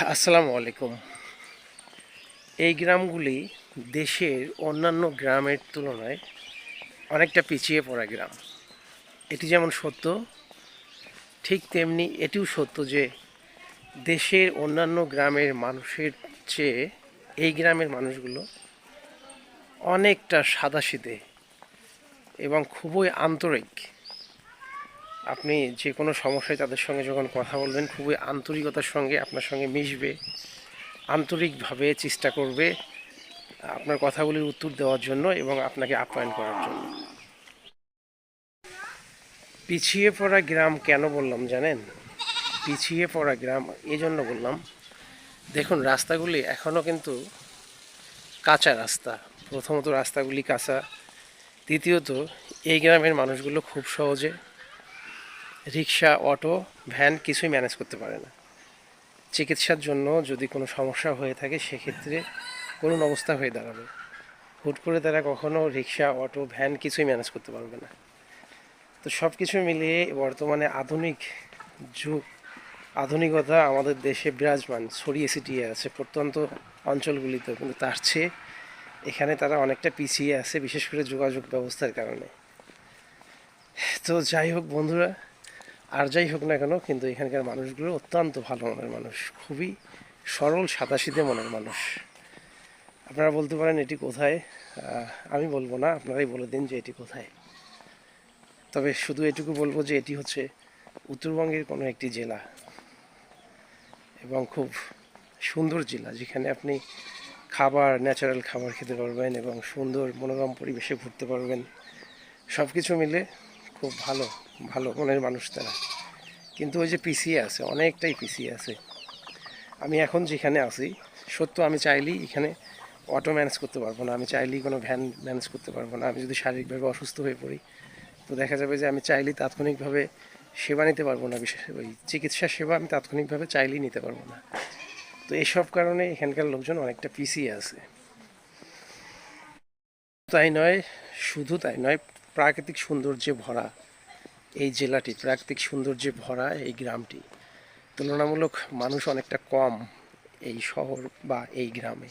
আসসালামু আলাইকুম। এই গ্রামগুলি দেশের অন্যান্য গ্রামের তুলনায় অনেকটা পিছিয়ে পড়া গ্রাম। এটি যেমন সত্য, ঠিক তেমনি এটিও সত্য যে দেশের অন্যান্য গ্রামের মানুষের চেয়ে এই গ্রামের মানুষগুলো অনেকটা সাদাসিধে এবং খুবই আন্তরিক। আপনি যে কোনো সমস্যায় তাদের সঙ্গে যখন কথা বলবেন, খুবই আন্তরিকতার সঙ্গে আপনার সঙ্গে মিশবে, আন্তরিকভাবে চেষ্টা করবে আপনার কথাগুলির উত্তর দেওয়ার জন্য এবং আপনাকে আপ্যায়ন করার জন্য। পিছিয়ে পড়া গ্রাম কেন বললাম জানেন? পিছিয়ে পড়া গ্রাম এই জন্য বললাম, দেখুন রাস্তাগুলি এখনও কিন্তু কাঁচা রাস্তা। প্রথমত রাস্তাগুলি কাঁচা, দ্বিতীয়ত এই গ্রামের মানুষগুলো খুব সহজে রিক্সা, অটো, ভ্যান কিছুই ম্যানেজ করতে পারে না। চিকিৎসার জন্য যদি কোনো সমস্যা হয়ে থাকে সেক্ষেত্রে করুণ অবস্থা হয়ে দাঁড়াবে। হুট করে তারা কখনো রিক্সা, অটো, ভ্যান কিছুই ম্যানেজ করতে পারবে না। তো সব কিছু মিলিয়ে বর্তমানে আধুনিক যুগ, আধুনিকতা আমাদের দেশে বিরাজমান, ছড়িয়ে ছিটিয়ে আছে প্রত্যন্ত অঞ্চলগুলিতে, কিন্তু তার চেয়ে এখানে তারা অনেকটা পিছিয়ে আছে, বিশেষ করে যোগাযোগ ব্যবস্থার কারণে। তো যাই হোক বন্ধুরা, আর যাই হোক না কেন, কিন্তু এখানকার মানুষগুলো অত্যন্ত ভালো মনের মানুষ, খুবই সরল সাদাসিধে মনের মানুষ। আপনারা বলতে পারেন এটি কোথায়? আমি বলবো না, আপনারাই বলে দিন যে এটি কোথায়। তবে শুধু এটুকু বলবো যে এটি হচ্ছে উত্তরবঙ্গের কোনো একটি জেলা এবং খুব সুন্দর জেলা, যেখানে আপনি ন্যাচারাল খাবার খেতে পারবেন এবং সুন্দর মনোরম পরিবেশে ঘুরতে পারবেন। সব কিছু মিলে খুব ভালো ভালো মনের মানুষ তারা। কিন্তু ওই যে পিছিয়ে আছে, অনেকটাই পিছিয়ে আছে। আমি এখন যেখানে আছি, সত্য আমি চাইলেই এখানে অটো ম্যানেজ করতে পারবো না, আমি চাইলেই কোনো ভ্যান ম্যানেজ করতে পারবো না। আমি যদি শারীরিকভাবে অসুস্থ হয়ে পড়ি, তো দেখা যাবে যে আমি চাইলেই তাৎক্ষণিকভাবে সেবা নিতে পারবো না, বিশেষ ওই চিকিৎসা সেবা আমি তাৎক্ষণিকভাবে চাইলেই নিতে পারবো না। তো এইসব কারণে এখানকার লোকজন অনেকটা পিছিয়ে আছে। তাই নয়, শুধু তাই নয়, প্রাকৃতিক সৌন্দর্যে ভরা এই জেলাটি, প্রাকৃতিক সৌন্দর্যে ভরা এই গ্রামটি, তুলনামূলক মানুষ অনেকটা কম এই শহর বা এই গ্রামে।